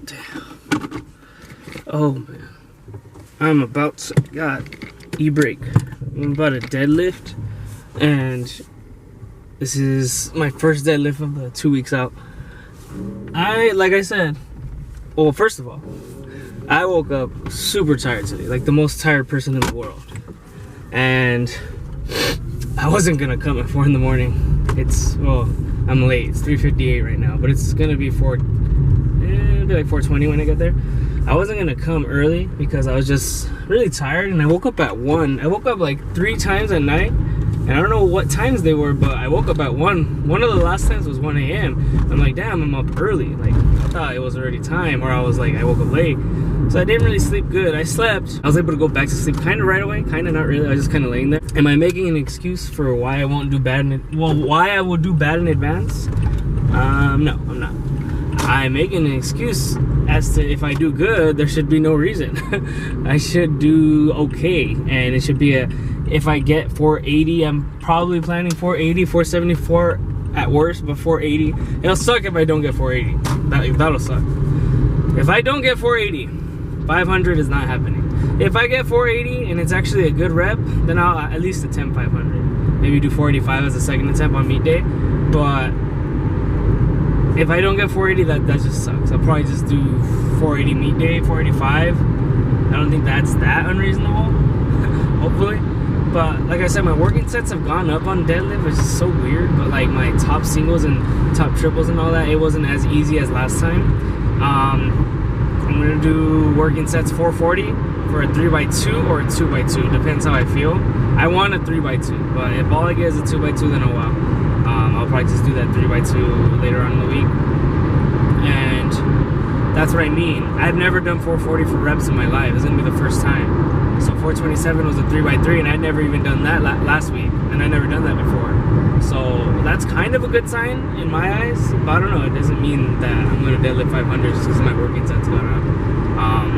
Damn. Oh man. I'm about to got e-brake. I'm about to deadlift, and this is my first deadlift of the 2 weeks out. Like I said, well, first of all, I woke up super tired today, like the most tired person in the world. And I wasn't gonna come at 4 in the morning. I'm late. It's 3:58 right now, but it's gonna be it'll be like 4:20 when I get there. I wasn't gonna come early because I was just really tired, and I woke up at 1. I woke up like 3 times at night, and I don't know what times they were, but I woke up at 1. One of the last times was 1 a.m. I'm like, damn, I'm up early. Like, I thought it was already time, or I was like, I woke up late. So I didn't really sleep good. I slept. I was able to go back to sleep kind of right away, kind of not really. I was just kind of laying there. Am I making an excuse for why I won't do bad why I will do bad in advance? No, I'm not. I'm making an excuse as to if I do good, there should be no reason. I should do okay, and it should be if I get 480, I'm probably planning 480, 474 at worst, but 480. It'll suck if I don't get 480. That'll suck. If I don't get 480, 500 is not happening. If I get 480 and it's actually a good rep, then I'll at least attempt 500. Maybe do 485 as a second attempt on meet day. But if I don't get 480, that just sucks. I'll probably just do 480 meet day, 485. I don't think that's that unreasonable, hopefully. But like I said, my working sets have gone up on deadlift, which is so weird. But like my top singles and top triples and all that, it wasn't as easy as last time. I'm gonna do working sets 440 for a 3x2 or a 2x2, depends how I feel. I want a 3x2, but if all I get is a 2x2, then oh wow. I'll probably just do that 3x2 later on in the week. And that's what I mean. I've never done 440 for reps in my life. It's gonna be the first time. So 427 was a 3x3, and I'd never even done that last week, and I'd never done that before. So that's kind of a good sign in my eyes, but I don't know, it doesn't mean that I'm going to deadlift 500 just because my working set's gone up.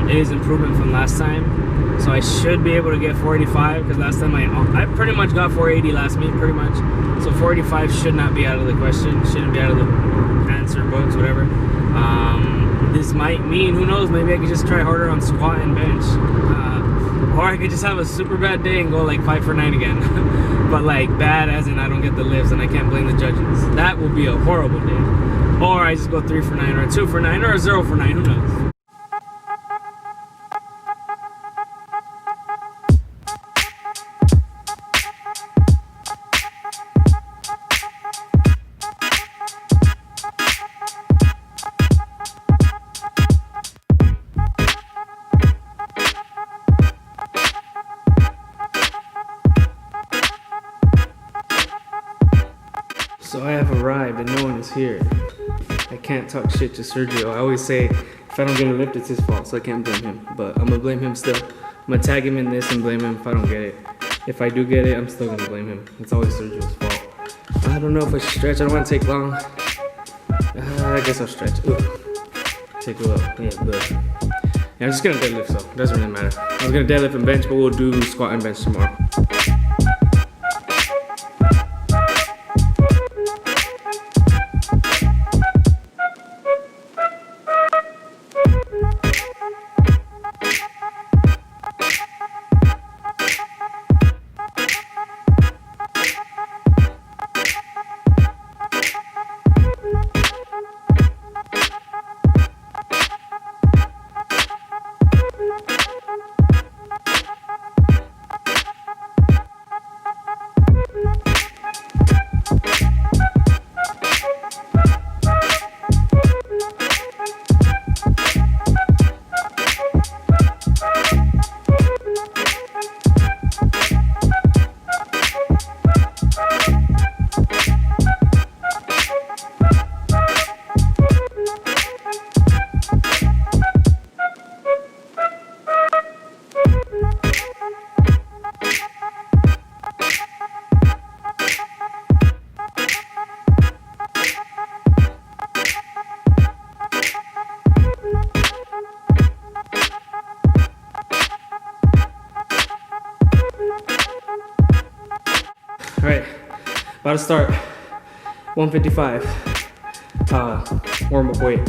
It is improvement from last time, so I should be able to get 485, because last time I pretty much got 480 last meet, pretty much. So 485 should not be out of the question, shouldn't be out of the answer books, whatever. This might mean, who knows, maybe I could just try harder on squat and bench. Or I could just have a super bad day and go like 5 for 9 again. But like bad as in I don't get the lifts and I can't blame the judges. That will be a horrible day. Or I just go 3 for 9 or a 2 for 9 or a 0 for 9, who knows. So I have arrived and no one is here. I can't talk shit to Sergio. I always say if I don't get a lift, it's his fault, so I can't blame him. But I'm gonna blame him still. I'm gonna tag him in this and blame him if I don't get it. If I do get it, I'm still gonna blame him. It's always Sergio's fault. I don't know if I should stretch. I don't want to take long. I guess I'll stretch. Ooh. Take a look. Yeah, good. Yeah, I'm just gonna deadlift, so it doesn't really matter. I was gonna deadlift and bench, but we'll do squat and bench tomorrow. Alright, about to start 155 warm-up weight.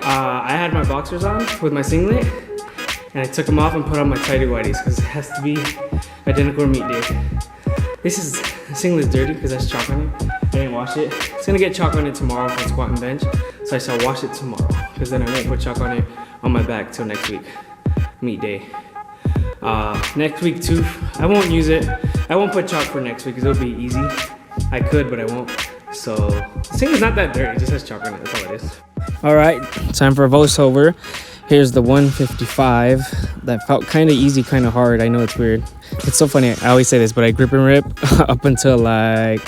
I had my boxers on with my singlet, and I took them off and put on my tighty whities because it has to be identical to meet day. This singlet's dirty because that's chalk on it. I didn't wash it. It's gonna get chalk on it tomorrow for squat and bench, so I shall wash it tomorrow because then I won't put chalk on it on my back till next week, meet day. Next week too, I won't use it. I won't put chalk for next week because it'll be easy. I could, but I won't. So the singlet's not that dirty. It just has chalk on it. That's all it is. All right, time for a voiceover. Here's the 155 that felt kind of easy, kind of hard. I know it's weird. It's so funny. I always say this, but I grip and rip up until like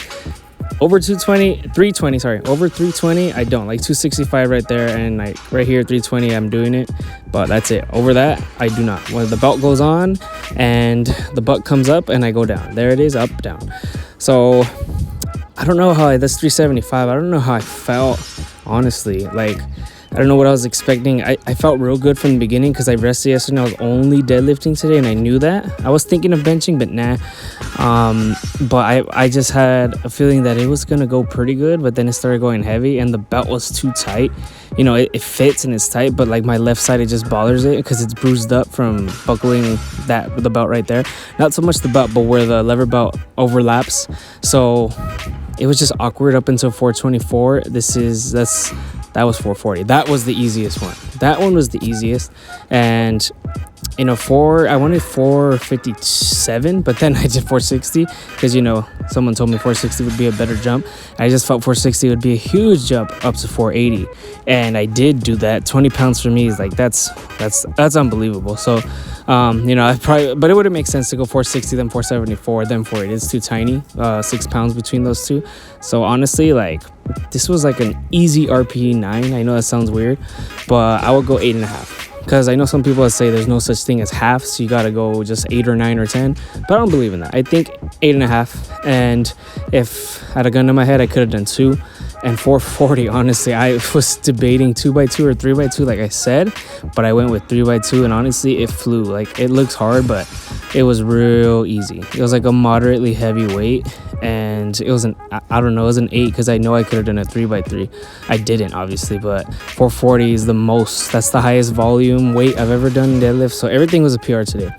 over 320, sorry. Over 320, I don't. Like 265 right there, and like right here, 320, I'm doing it. But that's it. Over that, I do not. When the belt goes on and the butt comes up and I go down. There it is, up, down. So I don't know how that's 375. I don't know how I felt, honestly. Like, I don't know what I was expecting. I felt real good from the beginning because I rested yesterday and I was only deadlifting today, and I knew that. I was thinking of benching, but nah. But I just had a feeling that it was going to go pretty good, but then it started going heavy and the belt was too tight. You know, it fits and it's tight, but like my left side, it just bothers it because it's bruised up from buckling the belt right there. Not so much the belt, but where the lever belt overlaps. So it was just awkward up until 424. That was 440. That was the easiest one. That one was the easiest. And I wanted 457, but then I did 460 because, someone told me 460 would be a better jump. I just felt 460 would be a huge jump up to 480. And I did do that. 20 pounds for me is like, that's unbelievable. So, but it wouldn't make sense to go 460, then 474, then 480. It's too tiny, 6 pounds between those two. So honestly, like, this was like an easy RPE 9. I know that sounds weird, but I would go 8.5. Because I know some people that say there's no such thing as half, so you got to go just 8 or 9 or 10. But I don't believe in that. I think 8.5. And if I had a gun to my head, I could have done 2. And 440, honestly, I was debating 2x2 or 3x2, like I said. But I went with 3x2, and honestly, it flew. Like, it looks hard, but it was real easy. It was like a moderately heavy weight. And it was it was an 8 because I know I could have done a 3x3. I didn't, obviously, but 440 is the most. That's the highest volume weight I've ever done in deadlift. So everything was a PR today.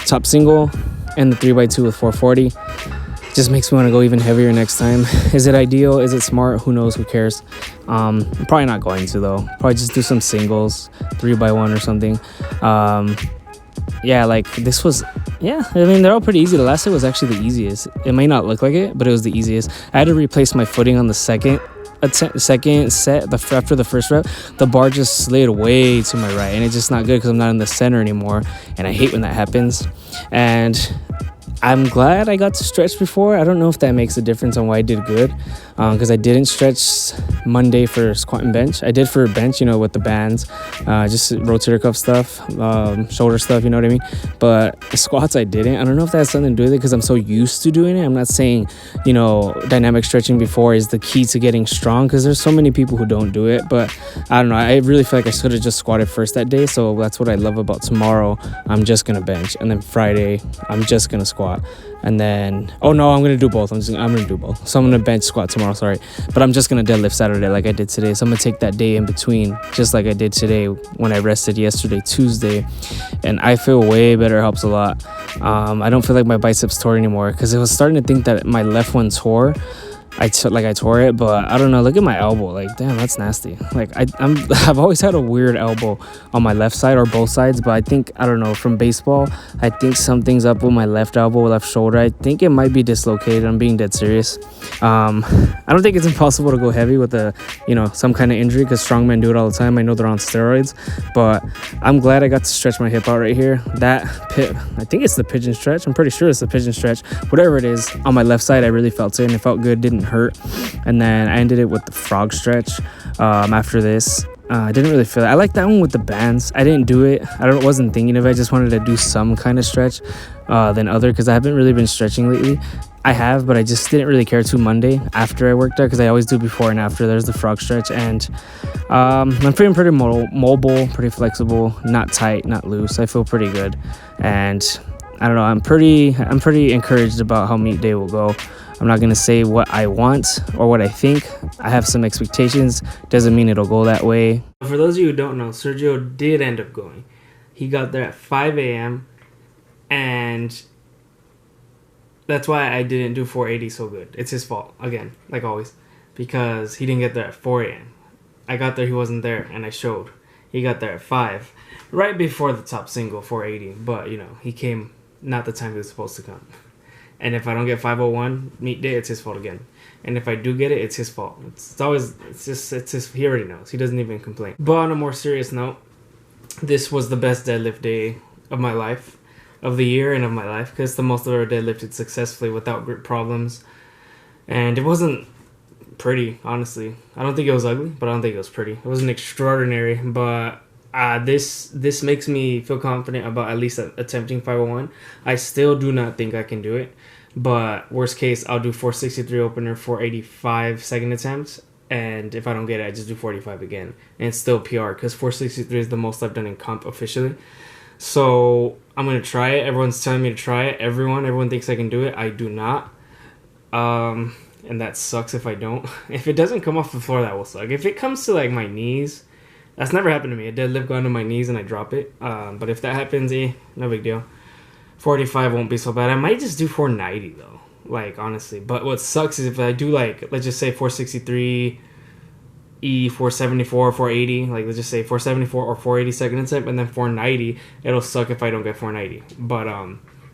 Top single and the 3x2 with 440. Just makes me want to go even heavier next time. Is it ideal? Is it smart? Who knows? Who cares? I'm probably not going to, though. Probably just do some singles, 3x1 or something. Yeah, like this was, I mean, they're all pretty easy. The last set was actually the easiest. It may not look like it, but it was the easiest. I had to replace my footing on the second set. After the first rep, the bar just slid way to my right, and it's just not good because I'm not in the center anymore, and I hate when that happens. And I'm glad I got to stretch before. I don't know if that makes a difference on why I did good, because I didn't stretch Monday for squat and bench. I did for bench, with the bands, just rotator cuff stuff, shoulder stuff, you know what I mean? But the squats I didn't. I don't know if that has something to do with it because I'm so used to doing it. I'm not saying, dynamic stretching before is the key to getting strong, because there's so many people who don't do it. But I don't know. I really feel like I should have just squatted first that day. So that's what I love about tomorrow. I'm just going to bench. And then Friday, I'm just going to squat. And then, I'm going to do both. I'm going to do both. So I'm going to bench squat tomorrow, sorry. But I'm just going to deadlift Saturday like I did today. So I'm going to take that day in between, just like I did today when I rested yesterday, Tuesday. And I feel way better. It helps a lot. I don't feel like my biceps tore anymore because I was starting to think that my left one tore. I tore it, but I don't know. Look at my elbow. Like, damn, that's nasty. Like, I've always had a weird elbow on my left side or both sides, but I think, I don't know, from baseball, I think something's up with my left elbow, left shoulder. I think it might be dislocated. I'm being dead serious. I don't think it's impossible to go heavy with some kind of injury because strongmen do it all the time. I know they're on steroids, but I'm glad I got to stretch my hip out right here. I think it's the pigeon stretch. I'm pretty sure it's the pigeon stretch. Whatever it is, on my left side, I really felt it and it felt good. Didn't hurt. And then I ended it with the frog stretch after this. I didn't really feel it. I like that one with the bands. I didn't do it. Wasn't thinking of it. I just wanted to do some kind of stretch than other because I haven't really been stretching lately. I have, but I just didn't really care to Monday after I worked out because I always do before and after. There's the frog stretch, and I'm feeling pretty mobile, pretty flexible, not tight, not loose. I feel pretty good, and I don't know. I'm pretty encouraged about how meet day will go. I'm not going to say what I want or what I think. I have some expectations. Doesn't mean it'll go that way. For for those of you who don't know, Sergio did end up going. He got there at 5 a.m. and that's why I didn't do 480 so good. It's his fault, again, like always, because he didn't get there at 4 a.m. I got there, he wasn't there, and I showed. He got there at 5, right before the top single, 480, but, you know, he came not the time he was supposed to come. And if I don't get 501 meet day, it's his fault again. And if I do get it, it's his fault. He already knows. He doesn't even complain. But on a more serious note, this was the best deadlift day of my life, of the year and of my life, because it's the most I've ever deadlifted successfully without grip problems. And it wasn't pretty, honestly. I don't think it was ugly, but I don't think it was pretty. It wasn't extraordinary, but this makes me feel confident about at least attempting 501. I still do not think I can do it, but worst case, I'll do 463 opener, 485 second attempt, and if I don't get it, I just do 45 again, and it's still PR, because 463 is the most I've done in comp officially. So I'm gonna try it. Everyone's telling me to try it. Everyone thinks I can do it. I do not. And that sucks if I don't. If it doesn't come off the floor, that will suck. If it comes to like my knees, that's never happened to me. A deadlift gone to my knees and I drop it. But if that happens, no big deal. 45 won't be so bad. I might just do 490 though. Like, honestly. But what sucks is if I do like, let's just say 463, 474, 480. Like, let's just say 474 or 480 second attempt and then 490. It'll suck if I don't get 490. But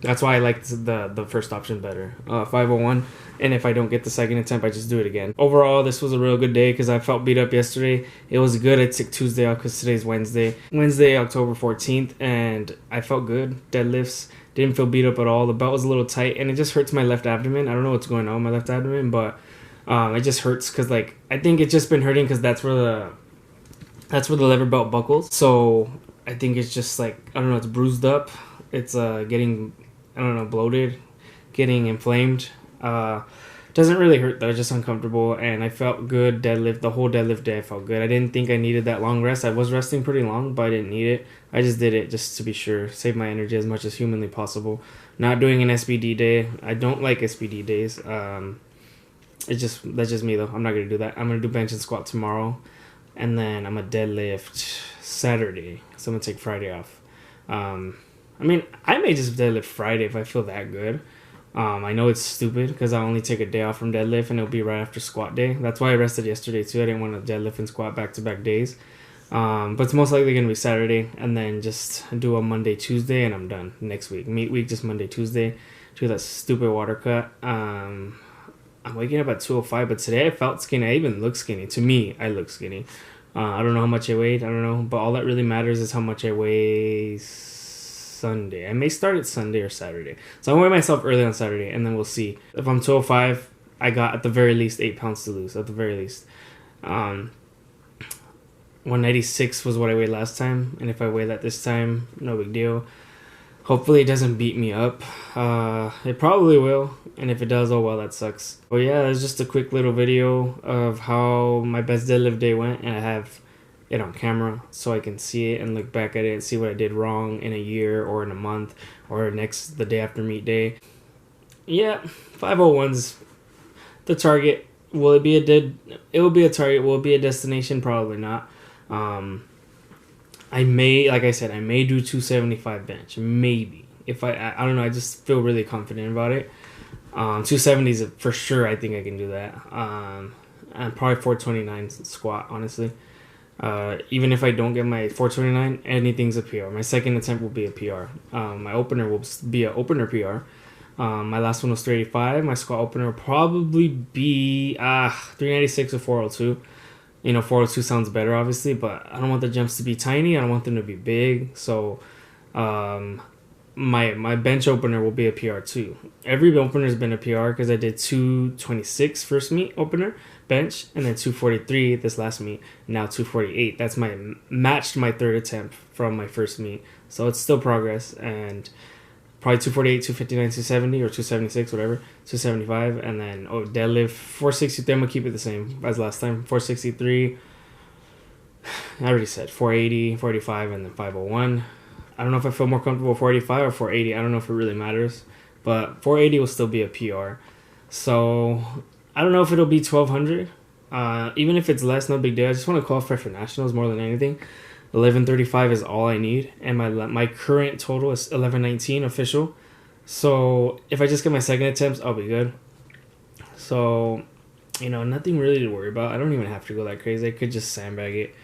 that's why I like the first option better. 501. And if I don't get the second attempt, I just do it again. Overall, this was a real good day because I felt beat up yesterday. It was good. I took Tuesday off because today's Wednesday. Wednesday, October 14th. And I felt good. Deadlifts. Didn't feel beat up at all. The belt was a little tight. And it just hurts my left abdomen. I don't know what's going on with my left abdomen. But it just hurts because, like, I think it's just been hurting because that's where the lever belt buckles. So I think it's just, like, I don't know. It's bruised up. It's getting, I don't know, bloated. Getting inflamed. Doesn't really hurt though, just uncomfortable, and I felt good deadlift. The whole deadlift day I felt good. I didn't think I needed that long rest. I was resting pretty long, but I didn't need it. I just did it just to be sure, save my energy as much as humanly possible. Not doing an SBD day. I don't like SBD days. That's just me though. I'm not gonna do that. I'm gonna do bench and squat tomorrow, and then I'm gonna deadlift Saturday. So I'm gonna take Friday off. I mean, I may just deadlift Friday if I feel that good. I know it's stupid because I only take a day off from deadlift and it'll be right after squat day. That's why I rested yesterday too. I didn't want to deadlift and squat back-to-back days. But it's most likely going to be Saturday and then just do a Monday, Tuesday, and I'm done next week. Meet week, just Monday, Tuesday. Do that stupid water cut. I'm waking up at 2:05, but today I felt skinny. I even look skinny. To me, I look skinny. I don't know how much I weighed. I don't know. But all that really matters is how much I weigh Sunday. I may start it Sunday or Saturday. So I'll weigh myself early on Saturday, and then we'll see. If I'm 205, I got at the very least 8 pounds to lose. At the very least. 196 was what I weighed last time, and if I weigh that this time, no big deal. Hopefully it doesn't beat me up. It probably will, and if it does, oh well, that sucks. But yeah, it's just a quick little video of how my best deadlift day went, and I have it on camera so I can see it and look back at it and see what I did wrong in a year or in a month or the day after meet day. Yeah, 501's the target. Will it be it will be a target. Will it be a destination? Probably not. I may, like I said, I may do 275 bench. Maybe. If I don't know, I just feel really confident about it. 270 is for sure. I think I can do that. And probably 429 squat, honestly. Even if I don't get my 429, anything's a PR. My second attempt will be a PR. My opener will be an opener PR. My last one was 385. My squat opener will probably be 396 or 402. You know, 402 sounds better, obviously, but I don't want the jumps to be tiny. I don't want them to be big. So my bench opener will be a PR too. Every opener has been a PR because I did 226 first meet opener bench and then 243 this last meet. Now 248. That's matched my third attempt from my first meet. So it's still progress, and probably 248, 259, 270 or 276, whatever, 275, and then deadlift 463. I'm gonna keep it the same as last time. 463. I already said 480, 485, and then 501. I don't know if I feel more comfortable with 485 or 480. I don't know if it really matters, but 480 will still be a PR. So I don't know if it'll be 1200. Even if it's less, no big deal. I just want to qualify for nationals more than anything. 11:35 is all I need, and my current total is 11:19 official. So if I just get my second attempts, I'll be good. So, you know, nothing really to worry about. I don't even have to go that crazy. I could just sandbag it.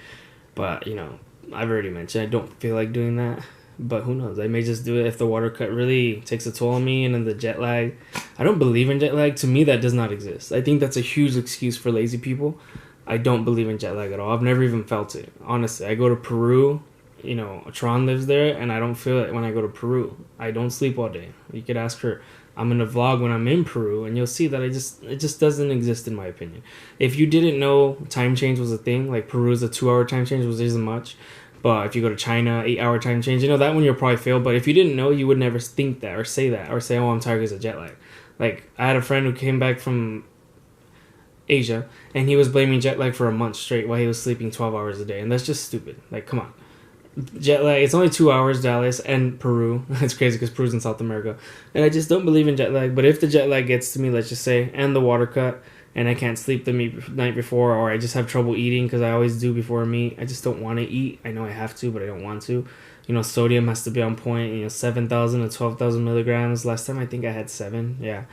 But, you know, I've already mentioned I don't feel like doing that. But who knows? I may just do it if the water cut really takes a toll on me, and then the jet lag. I don't believe in jet lag. To me, that does not exist. I think that's a huge excuse for lazy people. I don't believe in jet lag at all. I've never even felt it. Honestly, I go to Peru. You know, Tron lives there, and I don't feel it when I go to Peru. I don't sleep all day. You could ask her. I'm in a vlog when I'm in Peru, and you'll see that it just doesn't exist in my opinion. If you didn't know time change was a thing, like Peru's a 2-hour time change, which isn't much. But if you go to China, 8-hour time change, you know, that one you'll probably fail. But if you didn't know, you would never think that or say, oh, I'm tired because of jet lag. Like, I had a friend who came back from Asia, and he was blaming jet lag for a month straight while he was sleeping 12 hours a day. And that's just stupid. Like, come on. Jet lag, it's only 2 hours, Dallas and Peru. It's crazy because Peru's in South America. And I just don't believe in jet lag. But if the jet lag gets to me, let's just say, and the water cut, and I can't sleep the night before, or I just have trouble eating because I always do before a meet, I just don't want to eat. I know I have to, but I don't want to. You know, sodium has to be on point. You know, 7,000 to 12,000 milligrams. Last time I think I had 7. Yeah.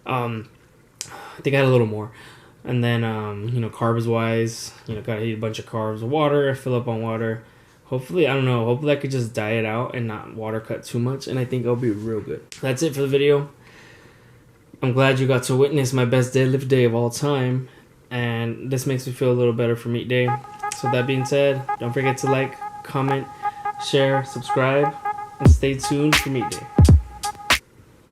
I think I had a little more. And then, you know, carbs wise, you know, gotta eat a bunch of carbs, water, fill up on water. Hopefully, I don't know, hopefully I could just diet out and not water cut too much, and I think I'll be real good. That's it for the video. I'm glad you got to witness my best deadlift day of all time, and this makes me feel a little better for meet day. So that being said, don't forget to like, comment, share, subscribe, and stay tuned for meet day.